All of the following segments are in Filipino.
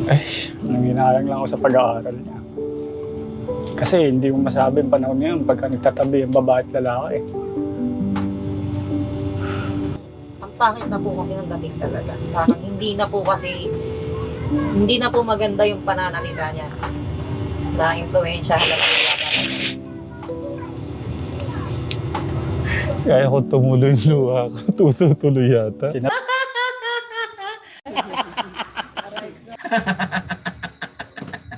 Ay, nanginayang lang ako sa pag-aaral niya. Kasi hindi mo masabi ang panahon ngayon pagka nagtatabi ang babae at lalaki. Ang pangit na po kasi ng dating talaga. Parang hindi na po maganda yung pananalita niya. Na-influensya halata. Kaya ko tumuloy yung luha ko. Tutuloy yata.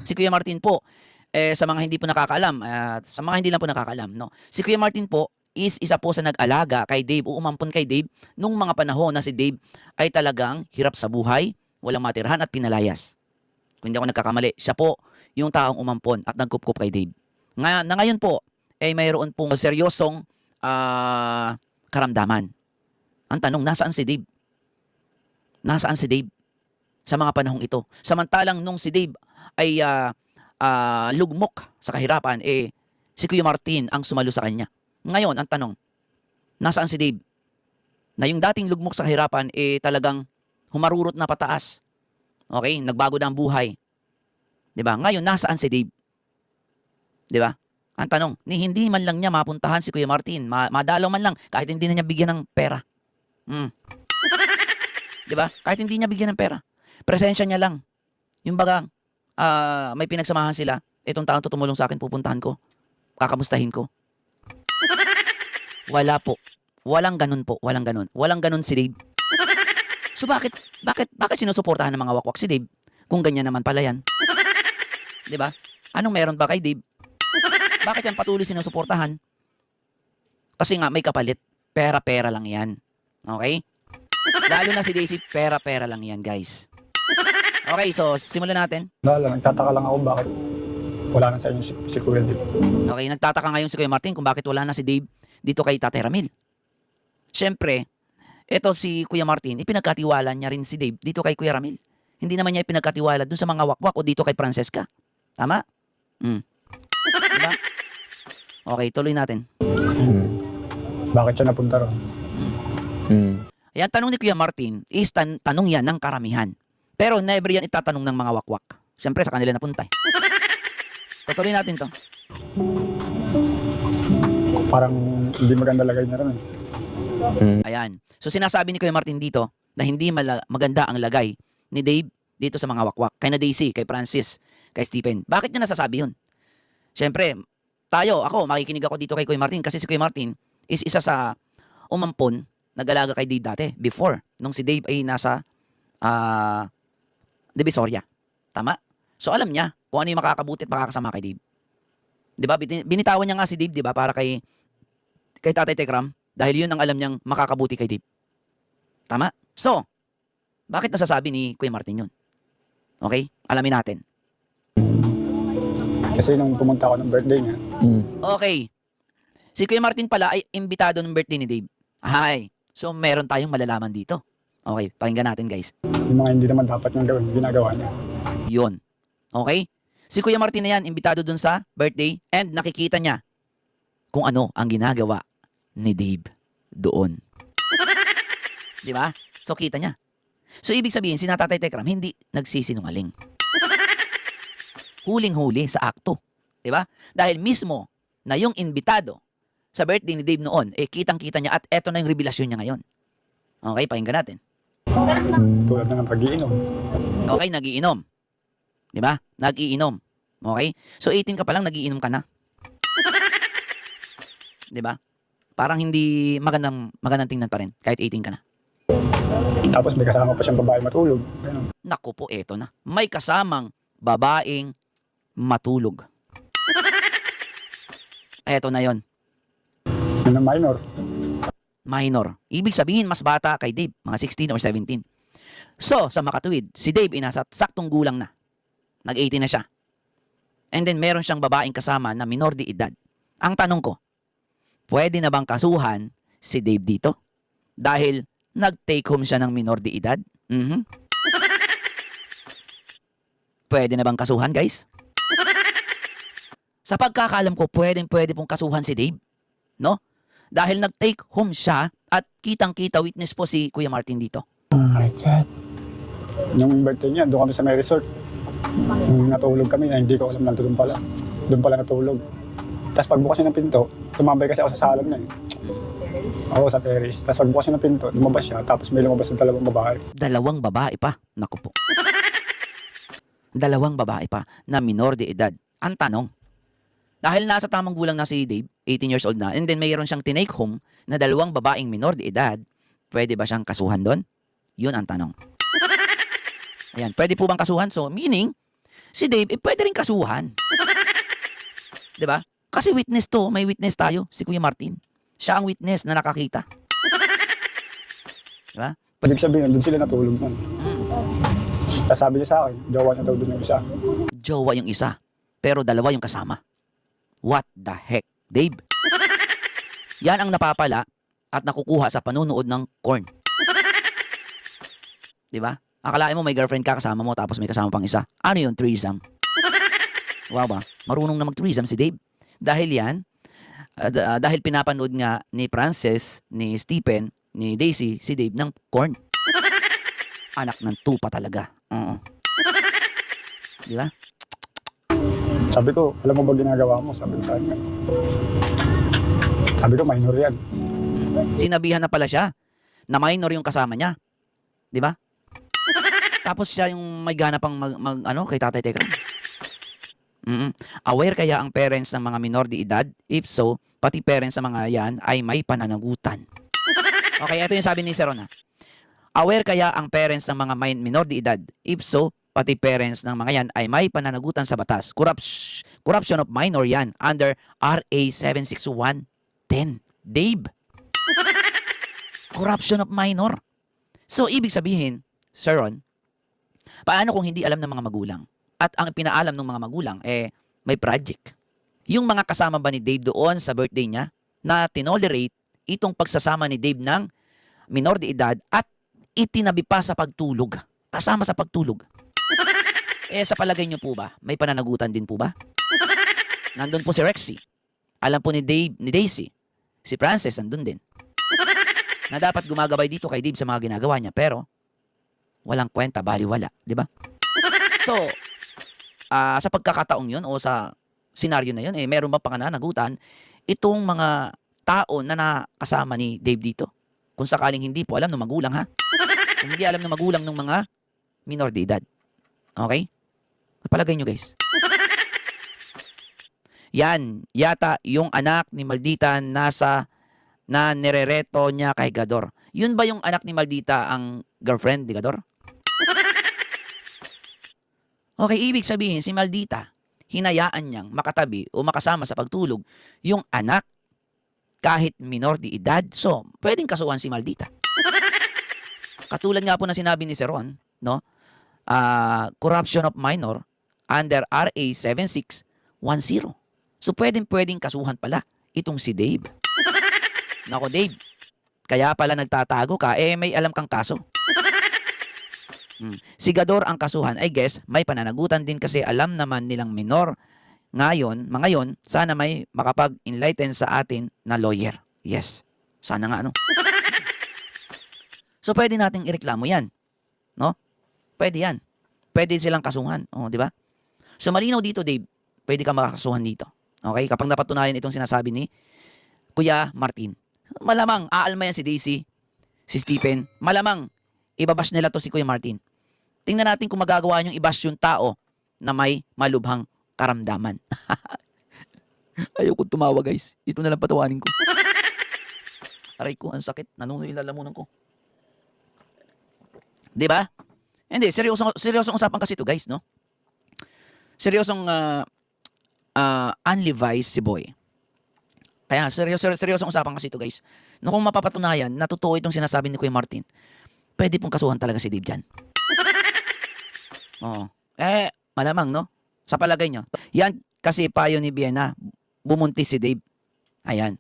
Si Kuya Martin po, sa mga hindi po nakakaalam, sa mga hindi lang po nakakaalam, no? Si Kuya Martin po is isa po sa nag-alaga kay Dave o umampon kay Dave nung mga panahon na si Dave ay talagang hirap sa buhay, walang matirhan at pinalayas. Kung hindi ako nagkakamali, siya po yung taong umampon at nagkupkup kay Dave. Ngayon po, mayroon pong seryosong karamdaman. Ang tanong, nasaan si Dave? Nasaan si Dave sa mga panahong ito? Samantalang nung si Dave ay lugmok sa kahirapan, si Kuya Martin ang sumalo sa kanya. Ngayon, ang tanong, nasaan si Dave? Na yung dating lugmok sa kahirapan, talagang humarurot na pataas. Okay? Nagbago na ang buhay. Diba? Ngayon, nasaan si Dave? Diba? Ang tanong, hindi man lang niya mapuntahan si Kuya Martin. Madalaw man lang, kahit hindi na niya bigyan ng pera. Diba? Kahit hindi niya bigyan ng pera. Presensya niya lang. Yung bagang, may pinagsamahan sila. Itong taong tumulong sa akin, pupuntahan ko. Kakamustahin ko. Wala po. Walang ganun po. Walang ganun. Walang ganun si Dave. So bakit sinusuportahan ng mga wakwak si Dave? Kung ganyan naman pala yan. Diba? Anong meron ba kay Dave? Bakit yan patuloy sinusuportahan? Kasi nga may kapalit. Pera-pera lang yan. Okay? Lalo na si Daisy, pera-pera lang yan, guys. Okay, so simulan natin. Wala, nagtataka lang ako bakit wala na sa inyo si Kuya Dave. Okay, nagtataka ngayon si Kuya Martin kung bakit wala na si Dave dito kay Tatay Ramil. Siyempre, eto si Kuya Martin, ipinagkatiwala niya rin si Dave dito kay Kuya Ramil. Hindi naman niya ipinagkatiwala dun sa mga wakwak o dito kay Francesca. Tama? Diba? Okay, tuloy natin. Bakit siya napunta ron? Ayan, tanong ni Kuya Martin is tanong yan ng karamihan. Pero never yan itatanong ng mga wakwak. Siyempre, sa kanila napunta eh. Tutuloy natin to. Parang hindi maganda lagay niya ron eh. Ayan. So sinasabi ni Kuya Martin dito na hindi maganda ang lagay ni Dave dito sa mga wakwak. Kay na Daisy, kay Francis, kay Stephen. Bakit niya nasasabi yun? Siyempre, makikinig ako dito kay Kuya Martin kasi si Kuya Martin is isa sa umampon, nag-alaga kay Dave dati, before, nung si Dave ay nasa Divisoria. Tama? So alam niya kung ano yung makakabuti at makakasama kay Dave. Diba? Binitawan niya nga si Dave, diba? Para kay Tatay Tekram dahil yun ang alam niyang makakabuti kay Dave. Tama? So, bakit nasasabi ni Kuya Martin yun? Okay? Alamin natin. Kasi nung pumunta ako ng birthday niya, Okay. Si Kuya Martin pala ay imbitado ng birthday ni Dave. Hi. So, meron tayong malalaman dito. Okay, pakinggan natin guys. yung mga hindi naman dapat niyang gawin, ginagawa niya. Yun. Okay? Si Kuya Martin na yan, imbitado dun sa birthday and nakikita niya kung ano ang ginagawa ni Dave doon. Di ba? So, kita niya. So, ibig sabihin, si Tatay Tekram hindi nagsisinungaling. Huling-huli sa akto. Di ba? Dahil mismo na yung imbitado sa birthday ni Dave noon, kitang-kita niya at eto na yung revelasyon niya ngayon. Okay, pakinggan natin. Tulad na ng pag-iinom. Okay, nagiinom. Di ba? Nag-iinom. Okay? So 18 ka pa lang, nagiinom ka na. Di ba? Parang hindi magandang tingnan pa rin kahit 18 ka na. Tapos may kasama pa siyang babae matulog. Ganun. Naku po, eto na. May kasamang babaeng matulog. Eto na yon. Yun ang minor. Minor. Ibig sabihin, mas bata kay Dave. Mga 16 or 17. So, sa makatuwid, si Dave ay nasa saktong gulang na. Nag-18 na siya. And then, meron siyang babaeng kasama na minor de edad. Ang tanong ko, pwede na bang kasuhan si Dave dito? Dahil nag-take home siya ng minor de edad? Pwede na bang kasuhan, guys? Sa pagkakaalam ko, pwede pong kasuhan si Dave. No? Dahil nag-take home siya at kitang-kita witness po si Kuya Martin dito. Oh my God. Nung birthday niya, doon kami sa may resort. Nung natulog kami, hindi ko alam nandun pala. Doon pala natulog. Tapos pagbukas niya ng pinto, tumambay kasi ako sa salon na eh. Oo, sa terrace. Tapos pagbukas niya ng pinto, lumabas siya. Tapos may lumabas na dalawang babae. Dalawang babae pa. Naku po. Dalawang babae pa na minor de edad. Ang tanong, dahil nasa tamang gulang na si Dave, 18 years old na, and then mayroon siyang tinake home na dalawang babaeng minor de edad, pwede ba siyang kasuhan doon? Yun ang tanong. Ayan, pwede po bang kasuhan? So, meaning, si Dave, pwede rin kasuhan. 'Di ba? Kasi witness to, may witness tayo, si Kuya Martin. Siya ang witness na nakakita. 'Di ba? Ibig sabihin, nandun sila natulog nun. Tapos sabi niya sa akin, jowa niya daw dun yung isa. Jowa yung isa, pero dalawa yung kasama. What the heck, Dave? Yan ang napapala at nakukuha sa panunood ng corn. 'Di ba? Akalain mo may girlfriend ka kasama mo tapos may kasama pang isa. Ano yun? Threesome. Wow ba? Marunong na mag-threesome si Dave. Dahil yan, dahil pinapanood nga ni Frances, ni Stephen, ni Daisy, si Dave ng corn. Anak ng tupa talaga. Oo. Di ba? Sabi ko, alam mo ba ginagawa mo? Sabi ko sa kanya. Sabi ko, minor yan. Sinabihan na pala siya na minor yung kasama niya. Di ba? Tapos siya yung may gana pang kay Tatay Tekram. Aware kaya ang parents ng mga minor de edad? If so, pati parents ng mga yan ay may pananagutan. Okay, ito yung sabi ni Seron ha. Aware kaya ang parents ng mga minor de edad? If so, pati parents ng mga yan ay may pananagutan sa batas. Corruption of minor yan under RA 76110. Dave. Corruption of minor. So, ibig sabihin, Seron, paano kung hindi alam ng mga magulang? At ang pinaalam ng mga magulang, may project. Yung mga kasama ba ni Dave doon sa birthday niya na tinolerate itong pagsasama ni Dave ng minor de edad at itinabi pa sa pagtulog. Kasama sa pagtulog. Sa palagay niyo po ba, may pananagutan din po ba? Nandun po si Rexy. Alam po ni Dave, ni Daisy, si Frances nandun din. Na dapat gumagabay dito kay Dave sa mga ginagawa niya, pero walang kwenta, baliwala, di ba? So, sa pagkakataong yun o sa senaryo na yun, meron ba pananagutan itong mga tao na nakasama ni Dave dito? Kung sakaling hindi po alam ng magulang ha? Kung hindi alam ng magulang ng mga minor de edad. Okay? Palagay nyo guys. Yan, yata yung anak ni Maldita na nirereto niya kay Gador. Yun ba yung anak ni Maldita ang girlfriend ni Gador? Okay, ibig sabihin si Maldita, hinayaan niyang makatabi o makasama sa pagtulog yung anak kahit minor de edad. So, pwedeng kasuhan si Maldita. Katulad nga po na sinabi ni Seron, no? Corruption of minor under RA 7610. So, pwedeng kasuhan pala itong si Dave. Nako, Dave, kaya pala nagtatago ka, may alam kang kaso. Si Gador ang kasuhan, I guess, may pananagutan din kasi alam naman nilang minor. Mga yon, sana may makapag-enlighten sa atin na lawyer. Yes, sana nga ano. So, pwede nating ireklamo yan. No? Pwede yan. Pwede silang kasuhan. O, di ba? So, malinaw dito, Dave, pwede ka makakasuhan dito. Okay? Kapag napatunayan itong sinasabi ni Kuya Martin. Malamang, aalma yan si Daisy, si Stephen. Malamang, ibabash nila to si Kuya Martin. Tingnan natin kung magagawa niyong ibash yung tao na may malubhang karamdaman. Ayoko tumawa guys. Ito na lang patawanin ko. Aray ko, ang sakit. Nanunoy lalamunan ko. Diba? Hindi, seryosong usapan kasi ito guys, no? Seryosong unlevised si Boy. Kaya seryosong usapan kasi ito guys. No, kung mapapatunayan na totoo itong sinasabi ni Kuya Martin, pwede pong kasuhan talaga si Dave dyan. Oo. Malamang, no? Sa palagay nyo. Yan kasi payo ni Biena, bumuntis si Dave. Ayan.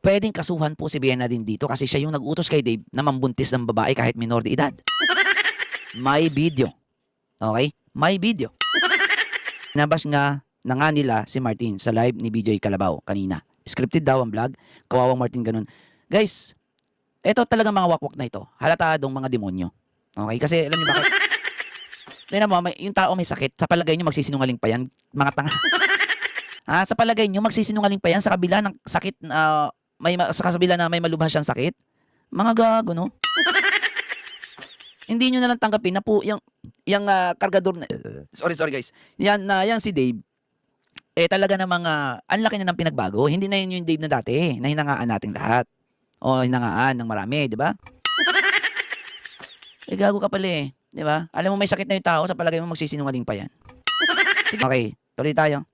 Pwedeng kasuhan po si Biena din dito kasi siya yung nag-utos kay Dave na mambuntis ng babae kahit minor de edad. May video. Okay? May video. Nabash nga na nga nila si Martin sa live ni BJ Calabaw kanina. Scripted daw ang vlog. Kawawang Martin ganun. Guys, ito talagang mga wakwak na ito. Halatadong mga demonyo. Okay? Kasi alam niyo bakit? Tingnan mo, yung tao may sakit, sa palagay nyo magsisinungaling pa yan, mga tanga. Sa palagay nyo magsisinungaling pa yan sa kabila ng sakit, sa kabila na may malubhas siyang sakit? Mga gago, no? Hindi nyo na lang tanggapin na po yung kargador na, sorry guys, yan si Dave, talaga namang ang laki na ng pinagbago. Hindi na yun yung Dave na dati, na hinangaan nating lahat. O hinangaan ng marami, di ba? Gago ka pala eh. Di ba? Alam mo may sakit na yung tao, sa palagay mo magsisinungaling pa yan. Sige. Okay, tuloy tayo.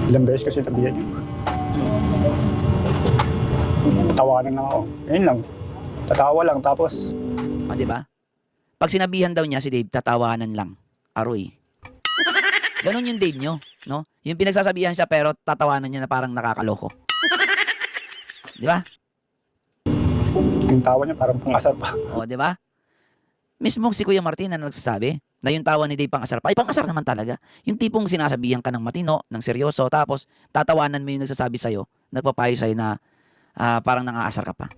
Ilang beses ko sinabihan niya. Tawanan lang ako. Ayun lang. Tatawa lang tapos Di ba? Pag sinabihan daw niya si Dave, tatawanan lang. Aroy. Ganon yung Dave nyo, no? Yung pinagsasabihan siya pero tatawanan niya na parang nakakaloko. Di ba? yung tawa niya parang pangasar pa. O, di ba? Mismo si Kuya Martin na nagsasabi na yung tawa ni Dave pang-asar pa. Ay, pang-asar naman talaga. Yung tipong sinasabihan ka ng matino, ng seryoso, tapos tatawanan mo yung nagsasabi sa'yo, nagpapayo sa'yo na parang nangaasar ka pa.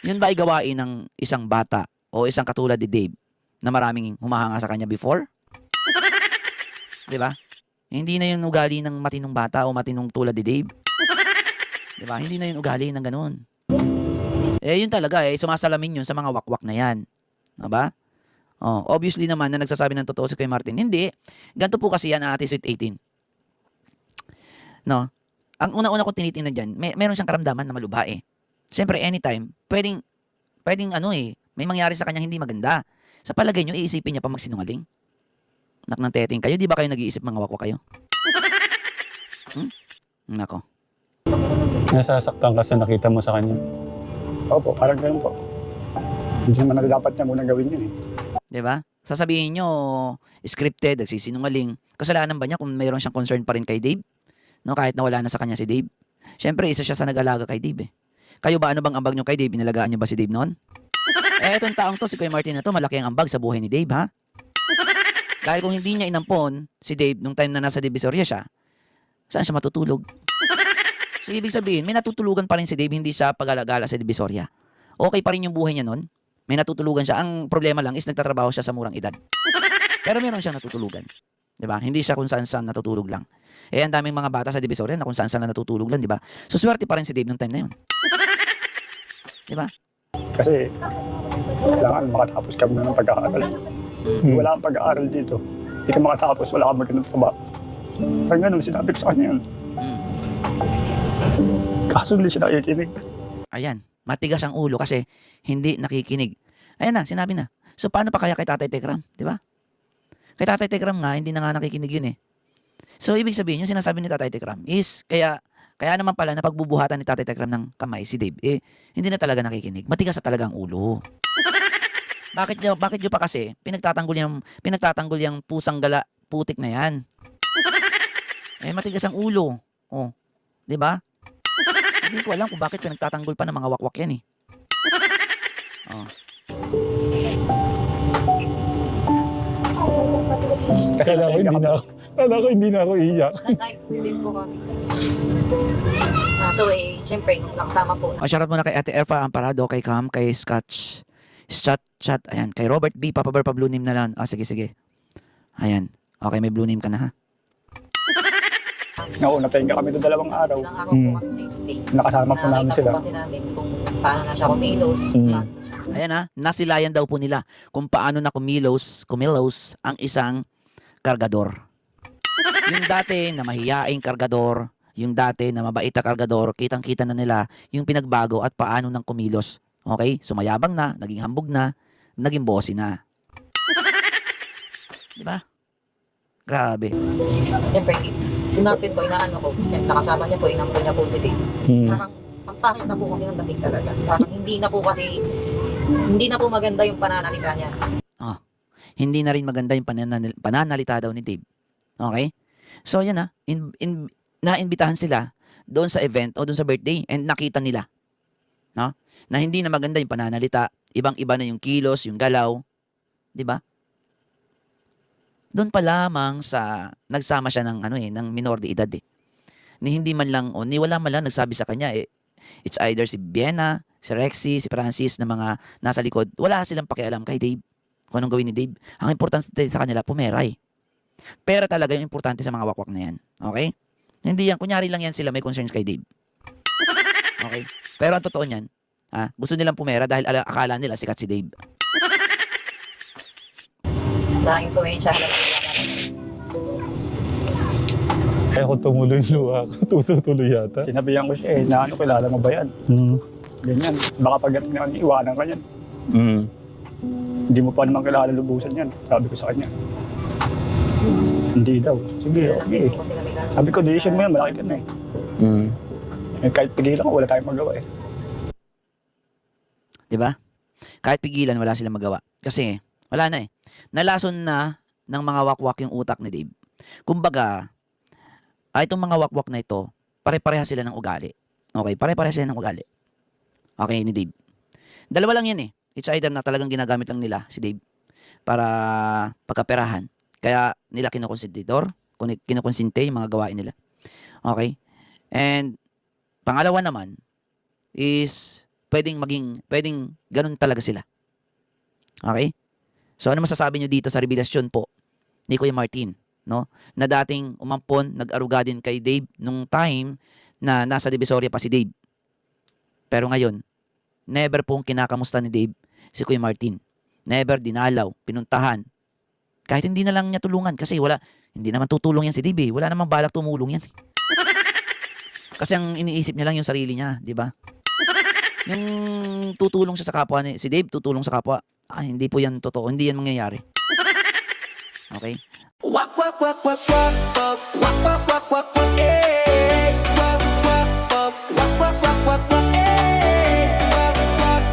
Yun ba ay gawain ng isang bata o isang katulad ni Dave na maraming humahanga sa kanya before? Di ba? Hindi na yung ugali ng matinong bata o matinong tulad ni Dave. Di ba? Hindi na yung ugali ng ganun. Yun talaga sumasalamin yun sa mga wakwak na yan. Diba? Obviously naman na nagsasabi ng totoo si Kuya Martin. Hindi. Ganito po kasi yan, Ate Sweet 18. No? Ang una-una ko tinitingnan dyan, meron siyang karamdaman na malubha eh. Siyempre, anytime, pwedeng may mangyari sa kanyang hindi maganda. Sa palagay nyo, iisipin niya pa magsinungaling. Nak ng teting kayo, di ba kayo nag-iisip mga wakwak kayo? Nako. Nasasaktan ka sa nakita mo sa kanya. Opo, parang ganun po. Hindi naman na dapat niya munang gawin yun eh. Diba? Sasabihin nyo, scripted, nagsisinungaling. Kasalanan ba niya kung mayroon siyang concern pa rin kay Dave? No, kahit nawala na sa kanya si Dave. Siyempre, isa siya sa nag-alaga kay Dave eh. Kayo ba, ano bang ambag nyo kay Dave? Inalagaan nyo ba si Dave noon? Etong taong to, si Kuya Martin na to, malaki ang ambag sa buhay ni Dave, ha? Dahil kung hindi niya inampon si Dave nung time na nasa Divisoria siya, saan siya matutulog? So, ibig sabihin, may natutulugan pa rin si Dave, hindi siya pag-alagala sa Divisoria. Okay pa rin yung buhay niya noon. May natutulugan siya. Ang problema lang is nagtatrabaho siya sa murang edad. Pero meron siyang natutulugan. Diba? Hindi siya kung saan-saan natutulog lang. Ang daming mga bata sa Divisoria na kung saan-saan natutulog lang, diba? So, swerte pa rin si Dave nung time na yun. Diba? Kasi kailangan makatapos ka muna ng pag-aaral. Wala kang pag-aaral dito. Hindi ka makatapos, wala kang magandang trabaho. Parang ganun, sinabi ko sa kanya yun. Kaso hindi siya nakikinig. Ayan. Matigas ang ulo kasi hindi nakikinig. Ayan na, sinabi na. So, paano pa kaya kay Tatay Tekram? Diba? Kay Tatay Tekram nga, hindi na nga nakikinig yun eh. So, ibig sabihin, yung sinasabi ni Tatay Tekram is, kaya naman pala na pagbubuhatan ni Tatay Tekram ng kamay si Dave, hindi na talaga nakikinig. Matigas na talaga ang ulo. Bakit nyo pa kasi pinagtatanggol yung pusang gala, putik na yan? Matigas ang ulo. Oh, 'di ba? Hindi ko alam kung bakit pinagtatanggol pa ng mga wakwak yan eh. Oh. Kasi Kala ko hindi na ako iiyak. Nag-live po kami. So syempre, nakasama po. Shoutout muna kay Ate Erfa Amparado, kay Cam, kay Scotch, Chat, ayan, kay Robert B, Papa Bear, pa blue name na lang. Sige. Ayan. Okay, may blue name ka na ha. nauna tayo kami doon 2 araw. Ilang araw po kami nag-stay. Nakasama po namin Nakita sila. po kasi namin kung paano na siya kumilos. Ayan ha, nasilayan daw po nila kung paano na kumilos ang isang kargador. Yung dati na mahiyaing kargador, yung dati na mabait na kargador, kitang-kita na nila yung pinagbago at paano nang kumilos. Okay? Sumayabang na, naging hambog na, naging bossy na. Di ba? Grabe. Siyempre, si Martin po, inaano ko. Nakasama niya po, inampun niya po si Dave. Parang, ang pangit na po kasi ng dating talaga. Parang hindi na po maganda yung pananalita niya. Hindi na rin maganda yung pananalita daw ni Dave. Okay? So, yan na. Naimbitahan sila doon sa event o doon sa birthday and nakita nila. No? Na hindi na maganda yung pananalita. Ibang-iba na yung kilos, yung galaw. Di ba? Doon pa lamang sa nagsama siya ng ng minor de edad eh. Ni hindi man lang ni wala man lang nagsabi sa kanya it's either si Biena, si Rexy, si Francis na mga nasa likod, wala silang pakialam kay Dave. Kung anong gawin ni Dave. Ang importante sa kanila, pumeray. Pero talaga yung importante sa mga wakwak na yan. Okay? Hindi yan, kunyari lang yan sila may concerns kay Dave. Okay? Pero ang totoo niyan, gusto nilang pumera dahil akala nila sikat si Dave. Na-influensya. Kaya ko tumuloy yung luha ko. Tutuloy yata. Sinabihan ko siya na ano, kilala mo ba yan? Ganyan. Baka pag iwanan ka yan. Hindi mo pa naman kilala lubusan yan. Sabi ko sa kanya. Hindi daw. Sige, okay. Sabi ko, decision mo yan, malaki ka na eh. Kahit pigilan ko, wala tayong magawa eh. Diba? Kahit pigilan, wala silang magawa. Kasi, wala na eh. Nalason na ng mga wakwak yung utak ni Dave. Kumbaga, itong mga wakwak na ito, pare-pareha sila ng ugali. Okay, pare-pareha sila ng ugali. Okay, ni Dave. Dalawa lang yan eh. It's either na talagang ginagamit lang nila si Dave para pagkaperahan. Kaya nila kinukonsentidor, kinukonsinte yung mga gawain nila. Okay? And, pangalawa naman, is pwedeng ganun talaga sila. Okay? So, ano masasabi nyo dito sa revelasyon po ni Kuya Martin? No? Na dating umampon, nag-aruga din kay Dave nung time na nasa Divisoria pa si Dave. Pero ngayon, never pong kinakamusta ni Dave si Kuya Martin. Never dinalaw, pinuntahan. Kahit hindi na lang niya tulungan kasi hindi naman tutulong yan si Dave. Wala namang balak tumulong yan. Kasi ang iniisip niya lang yung sarili niya, di ba? Yung tutulong siya sa kapwa si Dave, tutulong sa kapwa. Hindi po yan totoo. Hindi yan mangyayari. Okay? Wak wak wak wak wak wak wak wak wak wak wak eh wak wak wak wak wak wak wak wak eh wak wak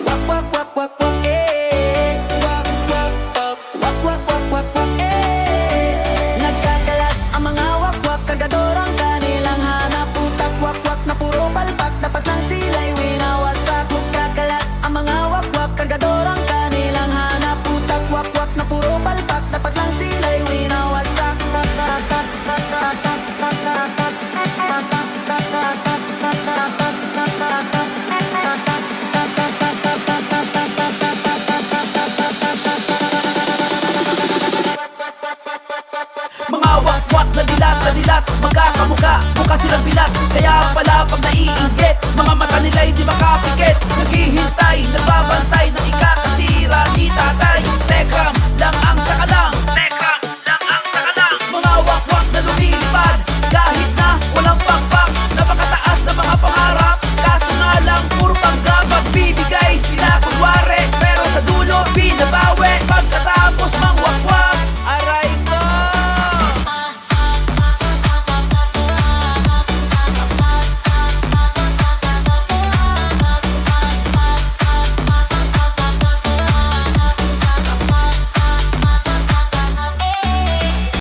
wak wak wak wak wak eh wak wak wak wak wak wak wak eh nagkakalat ang mga wakwak kargadorang kanilang hanap utak wakwak na puro palpak dapat lang sila'y winawasak nagkakalat ang mga wakwak kargadorang kanilang hanap utak wakwak na puro palpak dapat lang sila'y winawasak Mga wakwak na dilat, magkakamuka, mukha silang bilat. Kaya pala pag naiinggit, mga mata nila'y di makapikit. Naghihintay, nagbabantay